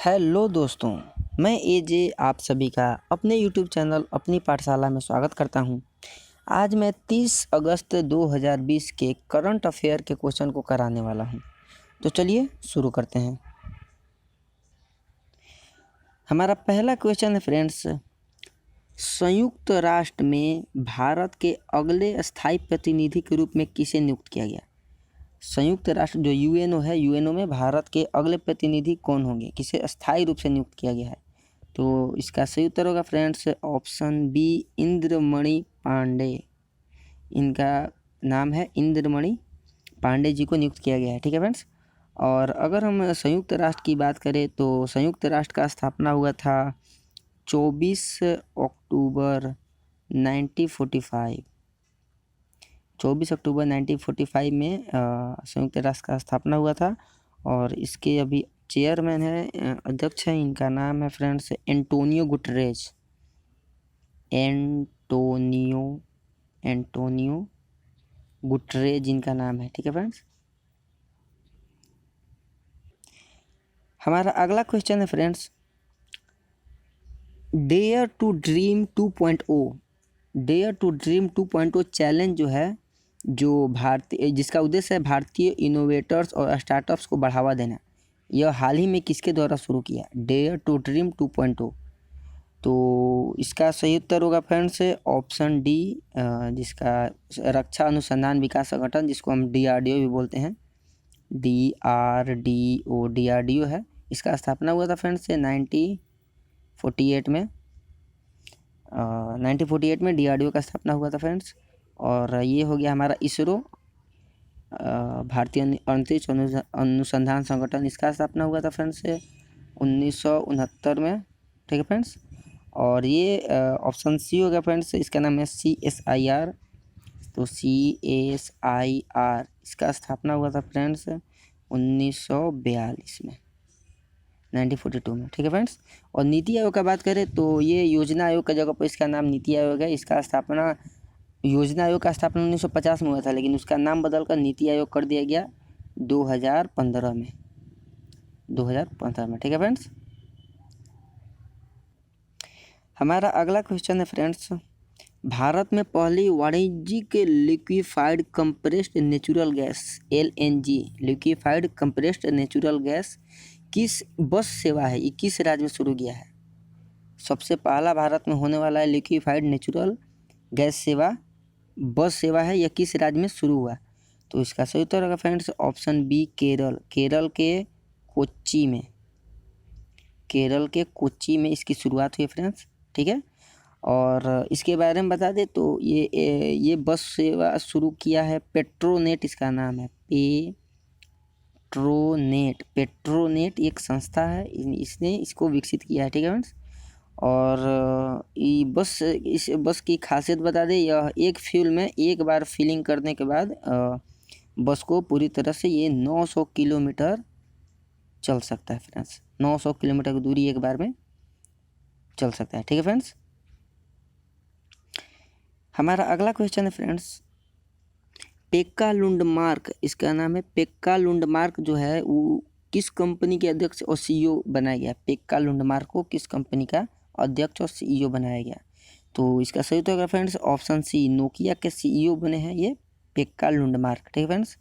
Hello दोस्तों, मैं एजे आप सभी का अपने यूट्यूब चैनल अपनी पाठशाला में स्वागत करता हूं। आज मैं 30 अगस्त 2020 के करंट अफेयर के क्वेश्चन को कराने वाला हूं। तो चलिए शुरू करते हैं। हमारा पहला क्वेश्चन है फ्रेंड्स, संयुक्त राष्ट्र में भारत के अगले स्थायी प्रतिनिधि के रूप में किसे नियुक्त किया गया? संयुक्त राष्ट्र जो यूएनओ है, यूएनओ में भारत के अगले प्रतिनिधि कौन होंगे, किसे अस्थायी रूप से नियुक्त किया गया है? तो इसका सही उत्तर होगा friends option B, Indramani Pandey. इनका नाम है इंद्रमणि पांडे जी को नियुक्त किया गया है। ठीक है फ्रेंड्स। और अगर हम संयुक्त राष्ट्र की बात करें तो संयुक्त राष्ट्र का स्थापना हुआ था 24 अक्टूबर 1945। 24 अक्टूबर 1945 में संयुक्त राष्ट्र का स्थापना हुआ था। और इसके अभी चेयरमैन है, अध्यक्ष है, इनका नाम है फ्रेंड्स एंटोनियो गुटरेज। एंटोनियो गुटरेज इनका नाम है। ठीक है फ्रेंड्स। हमारा अगला क्वेश्चन है friends, dare to dream 2.0। Dare to dream 2.0 challenge जो है, जो भारतीय जिसका उद्देश्य है भारतीय इनोवेटर्स और स्टार्टअप्स को बढ़ावा देना, यह हाल ही में किसके द्वारा शुरू किया? Dare to dream 2.0। तो इसका सही उत्तर होगा फ्रेंड्स ऑप्शन डी, जिसका रक्षा अनुसंधान विकास संगठन, जिसको हम DRDO भी बोलते हैं। DRDO है। इसका स्थापना हुआ था फ्रेंड्स 1948 में। 1948 में DRDO का स्थापना हुआ था फ्रेंड्स। और ये हो गया हमारा इसरो, भारतीय अंतरिक्ष अनुसंधान संगठन। इसका स्थापना हुआ था फ्रेंड्स 1969 में। ठीक है फ्रेंड्स। और ये ऑप्शन सी हो गया फ्रेंड्स, इसका नाम है CSIR। तो CSIR इसका स्थापना हुआ था फ्रेंड्स 1942 में, 1942 में। ठीक है फ्रेंड्स। और नीति आयोग का बात करें तो ये योजना आयोग का जगह पर इसका नाम नीति आयोग है। इसका स्थापना योजना आयोग का स्थापना 1950 में हुआ था, लेकिन उसका नाम बदलकर नीति आयोग कर दिया गया 2015 में। 2015 में। ठीक है फ्रेंड्स। हमारा अगला क्वेश्चन है फ्रेंड्स, भारत में पहली वाणिज्यिक liquefied compressed natural gas LNG liquefied compressed natural gas किस बस सेवा है, ये किस राज्य में शुरू किया है? सबसे पहला भारत में होने वाला है लिक्विफाइड नेचुरल गैस सेवा, बस सेवा है, यह किस राज्य में शुरू हुआ? तो इसका सही उत्तर होगा friends option B, Kerala. Kerala के कोच्चि में इसकी शुरुआत हुई फ्रेंड्स। ठीक है। और इसके बारे में बता दें तो ये बस सेवा शुरू किया है पेट्रोनेट, इसका नाम है पेट्रोनेट एक संस्था है, इसने इसको विकसित किया है। ठीक है फ्रेंड्स। और इस बस की खासियत बता दें, यह एक फ्यूल में एक बार फिलिंग करने के बाद बस को पूरी तरह से ये 900 किलोमीटर चल सकता है फ्रेंड्स। 900 किलोमीटर की दूरी एक बार में चल सकता है। ठीक है फ्रेंड्स। हमारा अगला क्वेश्चन है फ्रेंड्स, पेक्का इसका नाम है पेक्का लुंडमार्क जो है वो किस कंपनी के अध्यक्ष और CEO बनाया गया? पेक्का लुंडमार्क को किस कंपनी का अध्यक्ष और CEO बनाया गया? तो इसका सही उत्तर फ्रेंड्स ऑप्शन सी, नोकिया के CEO बने हैं ये पेक्का लुंडमार्क। ठीक है फ्रेंड्स।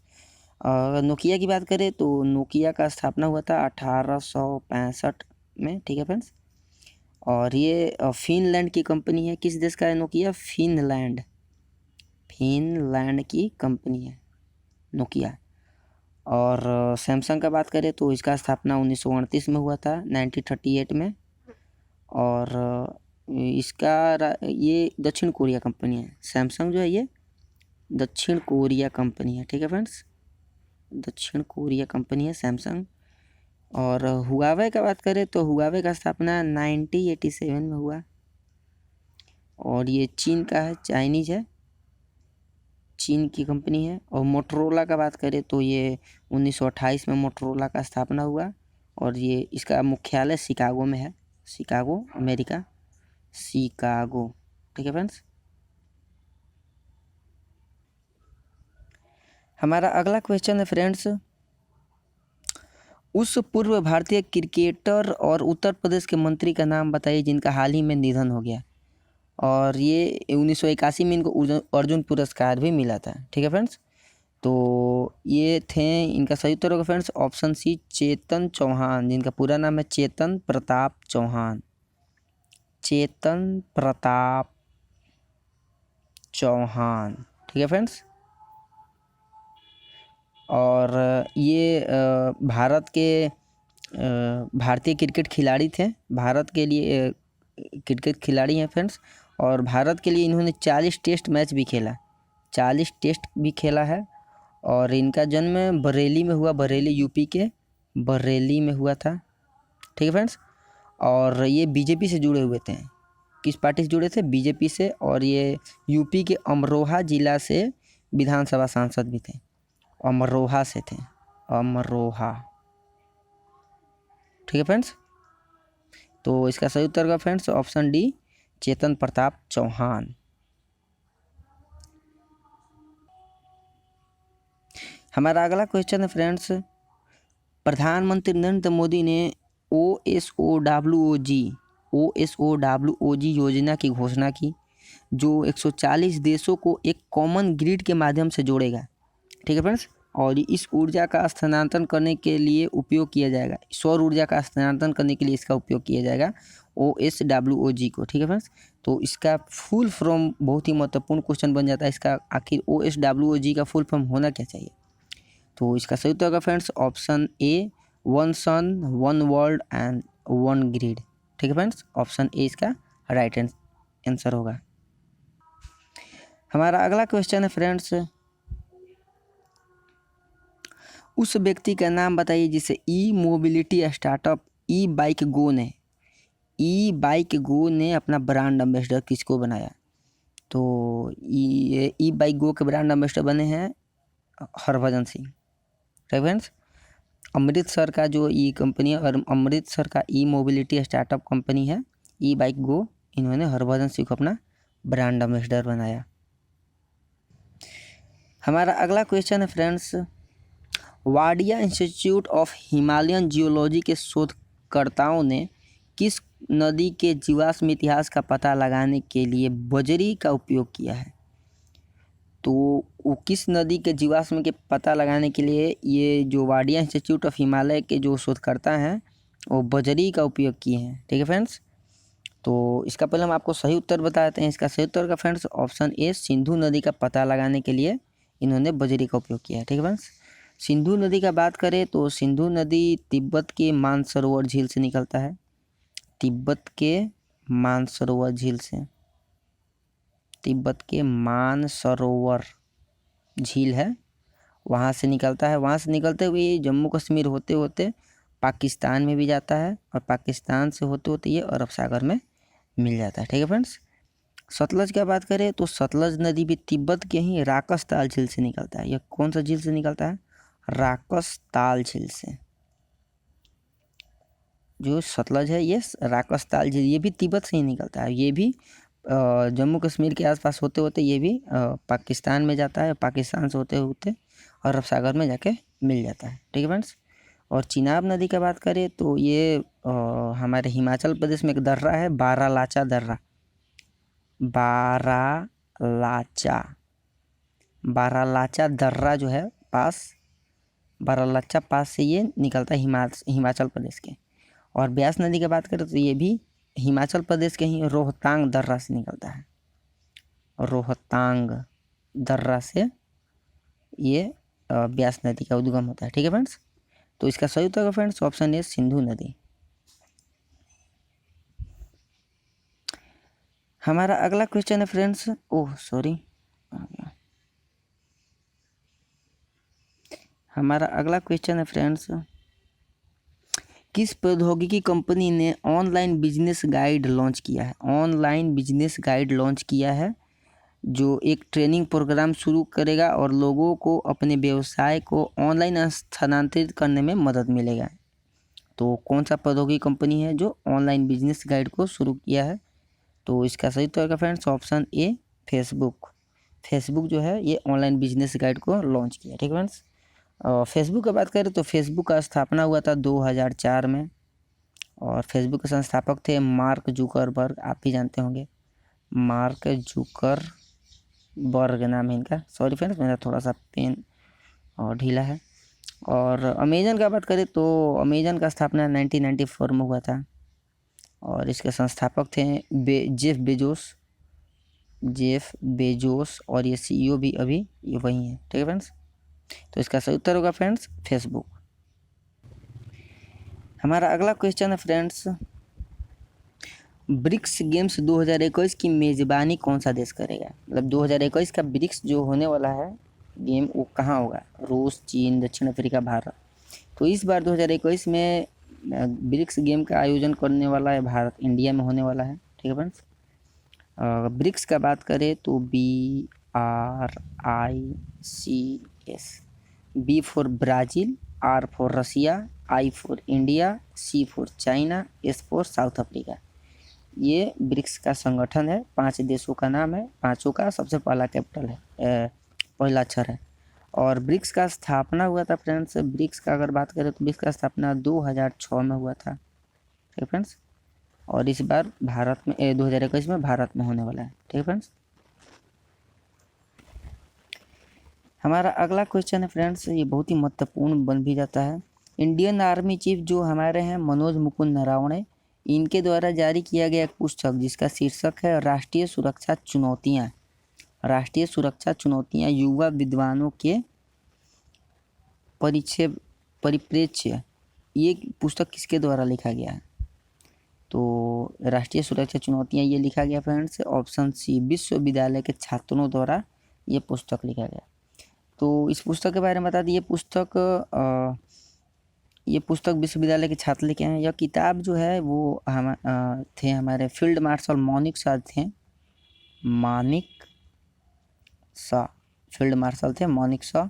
नोकिया की बात करें तो नोकिया का स्थापना हुआ था 1865 में। ठीक है फ्रेंड्स। और ये फिनलैंड की कंपनी है। किस देश का है नोकिया? फिनलैंड की कंपनी है नोकिया। और सैमसंग का बात करें तो इसका स्थापना 1938 में हुआ था, 1938 में। और ये दक्षिण कोरिया कंपनी है। सैमसंग जो है ये दक्षिण कोरिया कंपनी है। ठीक है फ्रेंड्स। दक्षिण कोरिया कंपनी है सैमसंग। और हुआवे का बात करें तो हुआवे का स्थापना 1987 में हुआ। और ये चीन का है, चाइनीज है, चीन की कंपनी है। और मोटरोला का बात करें तो ये 1928 में मोटरोला का स्थापना हुआ। और ये इसका मुख्यालय शिकागो में है, शिकागो अमेरिका, शिकागो। ठीक है फ्रेंड्स। हमारा अगला क्वेश्चन है फ्रेंड्स, उस पूर्व भारतीय क्रिकेटर और उत्तर प्रदेश के मंत्री का नाम बताइए जिनका हाल ही में निधन हो गया। और ये 1981 में इनको अर्जुन पुरस्कार भी मिला था। ठीक है फ्रेंड्स, तो ये थे इनका सही उत्तर होगा friends option C Chetan Chauhan, जिनका पूरा नाम है चेतन प्रताप चौहान। चेतन प्रताप चौहान। ठीक है फ्रेंड्स, और ये भारत के भारतीय क्रिकेट खिलाड़ी थे। भारत के लिए क्रिकेट खिलाड़ी हैं फ्रेंड्स, और भारत के लिए इन्होंने 40 टेस्ट मैच भी खेला, 40 टेस्ट भी खेला है। और इनका जन्म बरेली में हुआ, बरेली यूपी के बरेली में हुआ था। ठीक है फ्रेंड्स, और ये बीजेपी से जुड़े हुए थे। किस पार्टी से जुड़े थे? बीजेपी से। और ये यूपी के अमरोहा जिला से विधानसभा सांसद भी थे, अमरोहा से थे, अमरोहा। ठीक है फ्रेंड्स, तो इसका सही उत्तर होगा फ्रेंड्स ऑप्शन डी चेतन प्रताप चौहान। हमारा अगला क्वेश्चन है फ्रेंड्स, प्रधानमंत्री नरेंद्र मोदी ने OSOWOG योजना की घोषणा की, जो 140 देशों को एक कॉमन ग्रिड के माध्यम से जोड़ेगा। ठीक है फ्रेंड्स, और इस ऊर्जा का स्थानांतरण करने के लिए उपयोग किया जाएगा, सौर ऊर्जा का स्थानांतरण करने के लिए इसका उपयोग किया जाएगा OSWOG को। ठीक है फ्रेंड्स, तो इसका फुल फॉर्म बहुत ही महत्वपूर्ण क्वेश्चन बन जाता है, इसका आखिर OSWOG का फुल फॉर्म होना क्या चाहिए? तो इसका सही उत्तर होगा friends option A one sun one world and one grid. ठीक है फ्रेंड्स, ऑप्शन ए इसका राइट आंसर होगा। हमारा अगला क्वेश्चन है फ्रेंड्स, उस व्यक्ति का नाम बताइए जिसे ई मोबिलिटी स्टार्टअप ई बाइक गो ने अपना ब्रांड एम्बेसडर किसको बनाया? तो ये ई बाइक गो के ब्रांड एम्बेसडर बने हैं हरभजन सिंह। ठीक फ्रेंड्स, अमृतसर का जो ई कंपनी है और अमृतसर का ई मोबिलिटी स्टार्टअप कंपनी है ई बाइक गो, इन्होंने हरभजन सिंह को अपना ब्रांड एम्बेसडर बनाया। हमारा अगला क्वेश्चन है friends, Wadia institute of Himalayan geology के शोधकर्ताओं ने किस नदी के जीवाश्म इतिहास का पता लगाने के लिए बजरी का उपयोग किया है? तो वो किस नदी के जीवाश्म के पता लगाने के लिए ये जो वाडिया इंस्टीट्यूट ऑफ हिमालय के जो शोधकर्ता हैं वो बजरी का उपयोग किए हैं। ठीक है फ्रेंड्स, तो इसका पहले हम आपको सही उत्तर बता देते हैं। इसका सही उत्तर का फ्रेंड्स ऑप्शन ए सिंधु नदी का पता लगाने के लिए इन्होंने बजरी का उपयोग किया है। ठीक है फ्रेंड्स, सिंधु नदी का बात करें तो सिंधु नदी तिब्बत के मानसरोवर झील से निकलता है, तिब्बत के मानसरोवर झील से, तिब्बत के मानसरोवर झील है वहाँ से निकलता है। वहाँ से निकलते हुए जम्मू कश्मीर होते होते पाकिस्तान में भी जाता है, और पाकिस्तान से होते होते ये अरब सागर में मिल जाता है। ठीक है फ्रेंड्स, सतलज की बात करें तो सतलज नदी भी तिब्बत के ही राकसताल झील से निकलता है। यह कौन सा झील से निकलता है? राकसताल झील से। जो सतलज है ये राकसताल झील, ये भी तिब्बत से ही निकलता है। ये भी जम्मू कश्मीर के आसपास होते होते ये भी पाकिस्तान में जाता है, पाकिस्तान से होते होते अरब सागर में जाके मिल जाता है। ठीक है फ्रेंड्स, और चिनाब नदी की बात करें तो ये हमारे हिमाचल प्रदेश में एक दर्रा है, बारालाचा दर्रा, बारालाचा दर्रा जो है पास, बारालाचा पास से ये निकलता है हिमाचल प्रदेश के। और ब्यास नदी की बात करें तो ये भी हिमाचल प्रदेश के ही रोहतांग दर्रा से निकलता है, रोहतांग दर्रा से ये ब्यास नदी का उद्गम होता है। ठीक है फ्रेंड्स, तो इसका सही उत्तर है फ्रेंड्स ऑप्शन ए सिंधु नदी। हमारा अगला क्वेश्चन है फ्रेंड्स, हमारा अगला क्वेश्चन है फ्रेंड्स, किस प्रौद्योगिकी कंपनी ने ऑनलाइन बिजनेस गाइड लॉन्च किया है? ऑनलाइन बिजनेस गाइड लॉन्च किया है जो एक ट्रेनिंग प्रोग्राम शुरू करेगा और लोगों को अपने व्यवसाय को ऑनलाइन स्थानांतरित करने में मदद मिलेगा। तो कौन सा प्रौद्योगिकी कंपनी है जो ऑनलाइन बिजनेस गाइड को शुरू किया है? तो इसका सही उत्तर का friends option A Facebook. Facebook जो है ये ऑनलाइन बिजनेस गाइड को लॉन्च किया। ठीक है फ्रेंड्स, फेसबुक की बात करें तो फेसबुक का स्थापना हुआ था 2004 में, और फेसबुक के संस्थापक थे मार्क जुकरबर्ग, आप भी जानते होंगे, मार्क जुकरबर्ग नाम है इनका। सॉरी फ्रेंड्स, मेरा थोड़ा सा पेन और ढीला है। और अमेजन का बात करें तो अमेजन का स्थापना 1994 में हुआ था, और इसके संस्थापक थे जेफ बेजोस, और ये CEO भी अभी ये वही है। ठीक है फ्रेंड्स, तो इसका सही उत्तर होगा फ्रेंड्स फेसबुक। हमारा अगला क्वेश्चन है फ्रेंड्स, ब्रिक्स गेम्स 2021 की मेज़बानी कौन सा देश करेगा? मतलब 2021 का ब्रिक्स जो होने वाला है गेम, वो कहाँ होगा? रूस, चीन, दक्षिण अफ्रीका, भारत। तो इस बार 2021 में ब्रिक्स गेम का आयोजन करने वाला है भारत, इंडिया में होने वाला है। ठीक है फ्रेंड्स, ब्रिक्स का बात करें तो BRICS, B for Brazil, R for Russia, I for India, C for China, S for South Africa. ये ब्रिक्स का संगठन है, 5 देशों का नाम है, पाँचों का सबसे पहला कैपिटल है, पहला अक्षर है। और ब्रिक्स का स्थापना हुआ था फ्रेंड्स, ब्रिक्स का अगर बात करें तो ब्रिक्स का स्थापना 2006 में हुआ था। ठीक है फ्रेंड्स, और इस बार भारत में 2021 में भारत में होने वाला है। ठीक है फ्रेंड्स, हमारा अगला क्वेश्चन है फ्रेंड्स, ये बहुत ही महत्वपूर्ण बन भी जाता है। इंडियन आर्मी चीफ जो हमारे हैं मनोज मुकुंद नरावणे, इनके द्वारा जारी किया गया एक पुस्तक जिसका शीर्षक है राष्ट्रीय सुरक्षा चुनौतियाँ युवा विद्वानों के परिप्रेक्ष्य, ये पुस्तक किसके द्वारा लिखा गया है? तो राष्ट्रीय सुरक्षा चुनौतियाँ ये लिखा गया फ्रेंड्स, ऑप्शन C विश्वविद्यालय के छात्रों द्वारा ये पुस्तक लिखा गया। तो इस पुस्तक के बारे में बता दी, ये पुस्तक विश्वविद्यालय के छात्र लिखे हैं। यह किताब जो है वो थे हमारे फील्ड मार्शल मानिक शाह थे, फील्ड मार्शल थे मानिक शाह,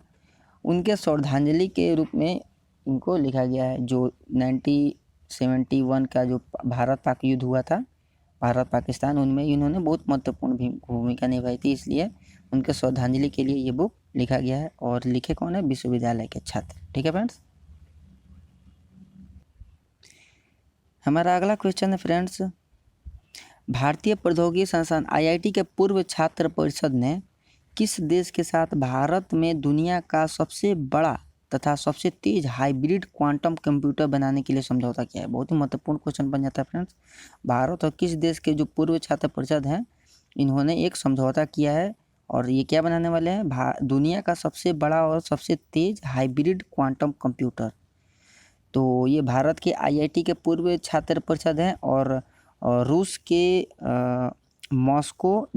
उनके श्रद्धांजलि के रूप में इनको लिखा गया है। जो 1971 का जो भारत पाक युद्ध हुआ था, भारत पाकिस्तान, उनमें इन्होंने बहुत महत्वपूर्ण भूमिका निभाई थी, इसलिए उनके श्रद्धांजलि के लिए ये बुक लिखा गया है। और लिखे कौन है? विश्वविद्यालय के छात्र। ठीक है फ्रेंड्स, हमारा अगला क्वेश्चन है फ्रेंड्स, भारतीय प्रौद्योगिकी संस्थान IIT के पूर्व छात्र परिषद ने किस देश के साथ भारत में दुनिया का सबसे बड़ा तथा सबसे तेज हाइब्रिड क्वांटम कंप्यूटर बनाने के लिए समझौता किया है? बहुत ही महत्वपूर्ण क्वेश्चन बन जाता है फ्रेंड्स। भारत और किस देश के जो पूर्व छात्र परिषद हैं, इन्होंने एक समझौता किया है, और ये क्या बनाने वाले हैं? दुनिया का सबसे बड़ा और सबसे तेज हाइब्रिड क्वांटम कंप्यूटर। तो ये भारत के IIT के पूर्व छात्र परिषद हैं, और रूस के मॉस्को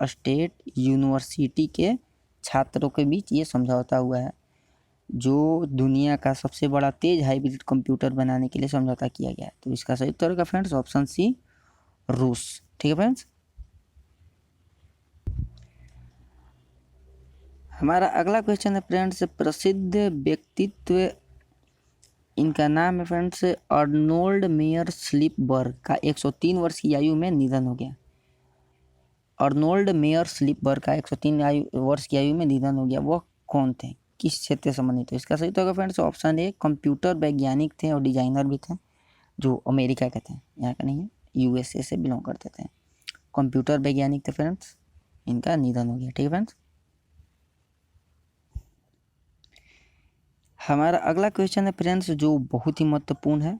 स्टेट यूनिवर्सिटी के छात्रों के बीच ये समझौता हुआ है, जो दुनिया का सबसे बड़ा तेज हाइब्रिड कंप्यूटर बनाने के लिए समझौता किया गया है। तो इसका सही उत्तर होगा फ्रेंड्स ऑप्शन C, रूस। ठीक है फ्रेंड्स, हमारा अगला क्वेश्चन है फ्रेंड्स, प्रसिद्ध व्यक्तित्व, इनका नाम है फ्रेंड्स अर्नोल्ड मेयर स्लिपबर्ग का 103 वर्ष की आयु में निधन हो गया। अर्नोल्ड मेयर स्लिपबर्ग का 103 वर्ष की आयु में निधन हो गया। वह कौन थे? किस क्षेत्र से संबंधित है? इसका सही तो होगा फ्रेंड्स ऑप्शन A, कंप्यूटर वैज्ञानिक थे और डिजाइनर भी थे, जो अमेरिका के थे, यहाँ का नहीं है, USA से बिलोंग करते थे। कंप्यूटर वैज्ञानिक थे फ्रेंड्स, इनका निधन हो गया। ठीक है फ्रेंड्स, हमारा अगला क्वेश्चन है फ्रेंड्स, जो बहुत ही महत्वपूर्ण है,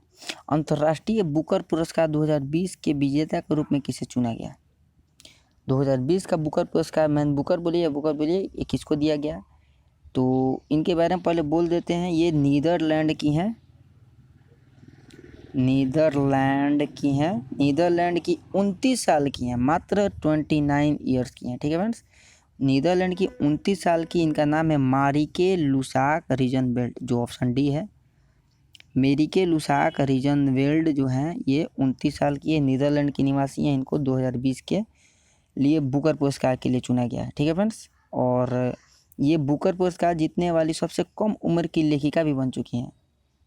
अंतर्राष्ट्रीय बुकर पुरस्कार 2020 के विजेता के रूप में किसे चुना गया? 2020 का बुकर पुरस्कार, मैन बुकर बोलिए, ये किसको दिया गया? तो इनके बारे में पहले बोल देते हैं। ये नीदरलैंड की हैं, नीदरलैंड की 29 साल की हैं, मात्र 29 ईयर्स की हैं। ठीक है फ्रेंड्स, नीदरलैंड की 29 साल की, इनका नाम है मारिके लुसाक रीजनवेल्ड, जो ऑप्शन D है। मेरिके लुसाक रीजनवेल्ड जो हैं, ये 29 साल की है, नीदरलैंड की निवासी हैं। इनको 2020 के लिए बुकर पुरस्कार के लिए चुना गया है। ठीक है फ्रेंड्स, और ये बुकर पुरस्कार जीतने वाली सबसे कम उम्र की लेखिका भी बन चुकी हैं।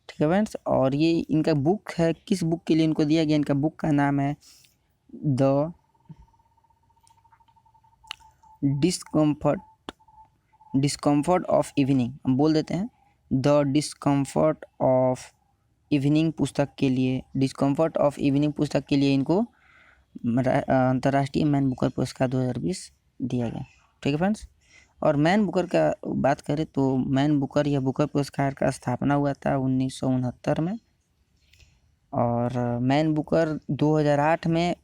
ठीक है फ्रेंड्स, और ये इनका बुक है, किस बुक के लिए इनको दिया गया? इनका बुक का नाम है the discomfort discomfort of evening, हम बोल देते हैं द डिस्कम्फर्ट ऑफ इवनिंग पुस्तक के लिए, डिस्कम्फर्ट ऑफ इवनिंग पुस्तक के लिए इनको अंतर्राष्ट्रीय मैन बुकर पुरस्कार 2020 दिया गया। ठीक है फ्रेंड्स। और मैन बुकर का बात करें तो मैन बुकर या बुकर पुरस्कार का स्थापना हुआ था 1969 में, और मैन बुकर 2008 में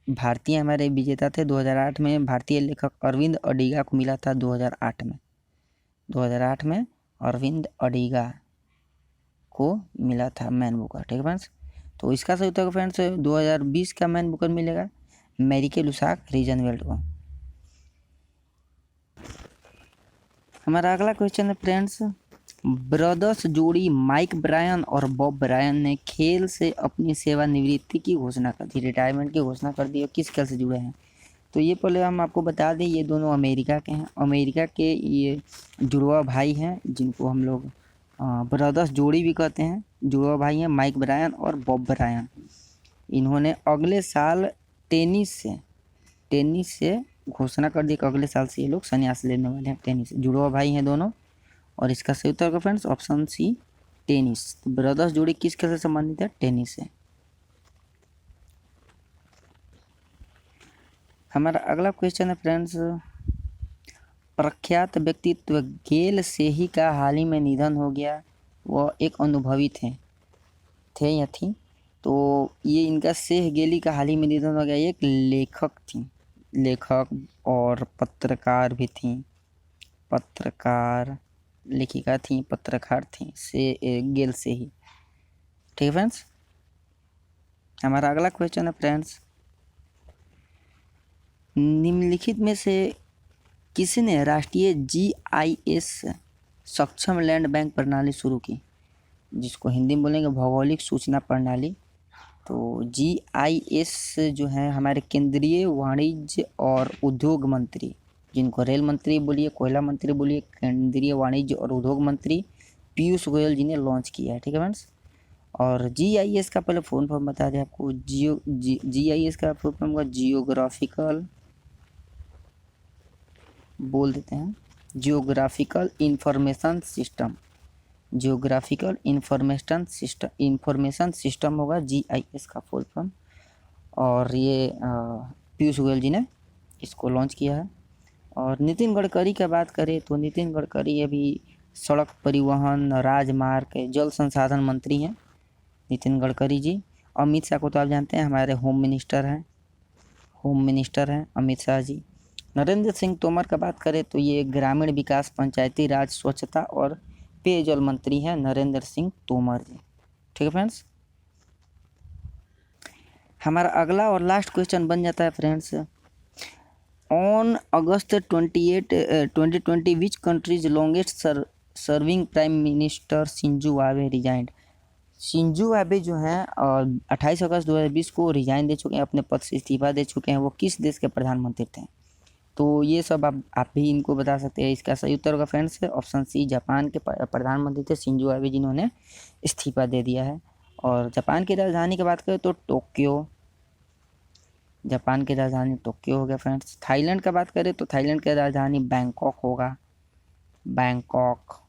भारतीय हमारे विजेता थे। 2008 में भारतीय लेखक अरविंद अडिगा को मिला था। 2008 में अरविंद अडिगा को मिला था मैन बुकर। ठीक है फ्रेंड्स। तो इसका सही उत्तर फ्रेंड्स 2020 का मैन बुकर मिलेगा मैरिके लुसाक रीजनवेल्ट को। हमारा अगला क्वेश्चन है फ्रेंड्स, ब्रदर्स जोड़ी माइक ब्रायन और बॉब ब्रायन ने खेल से अपनी सेवानिवृत्ति की घोषणा कर दी, रिटायरमेंट की घोषणा कर दी। और किस खेल से जुड़े हैं तो ये पहले हम आपको बता दें, ये दोनों अमेरिका के हैं। अमेरिका के ये जुड़वा भाई हैं जिनको हम लोग ब्रदर्स जोड़ी भी कहते हैं। जुड़वा भाई हैं माइक ब्रायन और बॉब ब्रायन। इन्होंने अगले साल टेनिस से घोषणा कर दी कि अगले साल से ये लोग संन्यास लेने वाले हैं। टेनिस से जुड़वा भाई हैं दोनों। और इसका सही उत्तर का फ्रेंड्स ऑप्शन सी टेनिस। तो ब्रदर्स जोड़ी किस खेल से संबंधित है? टेनिस से। हमारा अगला क्वेश्चन है फ्रेंड्स, प्रख्यात व्यक्तित्व गेल सेही का हाल ही में निधन हो गया। वह एक अनुभवी थे या थी? तो ये इनका सेह गेली का हाल ही में निधन हो गया। एक लेखक थी, लेखक और पत्रकार भी थी, पत्रकार लेखिका थी, पत्रकार थी से गेल से ही। ठीक है फ्रेंड्स। हमारा अगला क्वेश्चन है फ्रेंड्स, निम्नलिखित में से किसने राष्ट्रीय GIS सक्षम लैंड बैंक प्रणाली शुरू की, जिसको हिंदी में बोलेंगे भौगोलिक सूचना प्रणाली। तो GIS जो है हमारे केंद्रीय वाणिज्य और उद्योग मंत्री, जिनको रेल मंत्री बोलिए, कोयला मंत्री बोलिए, केंद्रीय वाणिज्य और उद्योग मंत्री पीयूष गोयल जी ने लॉन्च किया है। ठीक है फ्रेंड्स। और GIS का पहले फुल फॉर्म बता दें आपको। GIS का फुल फॉर्म होगा जियोग्राफिकल, बोल देते हैं geographical information system. Geographical information system होगा GIS का फुल फॉर्म। और ये पीयूष गोयल जी ने इसको लॉन्च किया है। और नितिन गडकरी की बात करें तो नितिन गडकरी अभी सड़क परिवहन, राजमार्ग, जल संसाधन मंत्री हैं नितिन गडकरी जी। अमित शाह को तो आप जानते हैं हमारे होम मिनिस्टर हैं अमित शाह जी। नरेंद्र सिंह तोमर का बात करें तो ये ग्रामीण विकास, पंचायती राज, स्वच्छता और पेयजल मंत्री हैं नरेंद्र सिंह तोमर जी। ठीक है फ्रेंड्स। हमारा अगला और लास्ट क्वेश्चन बन जाता है friends, on August 28, 2020 which countries longest serving prime minister Shinzo Abe resigned. Shinzo Abe जो हैं 28 अगस्त 2020 को रिजाइन दे चुके हैं, अपने पद से इस्तीफा दे चुके हैं। वो किस देश के प्रधानमंत्री थे? तो ये सब आप भी इनको बता सकते हैं। इसका सही उत्तर होगा फ्रेंड्स ऑप्शन सी, जापान के प्रधानमंत्री थे शिंजो आबे, जिन्होंने इस्तीफा दे दिया है। और जापान की राजधानी की बात करें तो टोक्यो, जापान की राजधानी टोक्यो हो गया फ्रेंड्स। थाईलैंड का बात करें तो थाईलैंड की राजधानी बैंकॉक होगा, बैंकॉक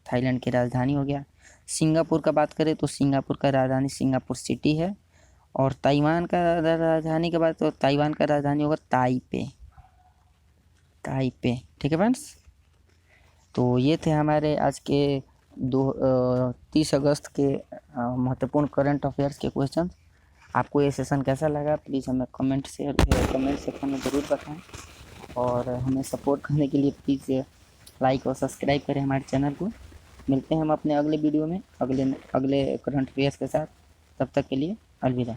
थाईलैंड की राजधानी हो गया। सिंगापुर का बात करें तो सिंगापुर का राजधानी सिंगापुर सिटी है। और ताइवान का राजधानी की बात तो ताइवान का राजधानी होगा ताइपे। ठीक है फ्रेंड्स। तो ये थे हमारे आज के 30 अगस्त के महत्वपूर्ण करंट अफेयर्स के क्वेश्चन। आपको ये सेशन कैसा लगा प्लीज़ हमें कमेंट सेक्शन में ज़रूर बताएं। और हमें सपोर्ट करने के लिए प्लीज़ लाइक और सब्सक्राइब करें हमारे चैनल को। मिलते हैं हम अपने अगले वीडियो में अगले करंट अफेयर्स के साथ। तब तक के लिए अलविदा।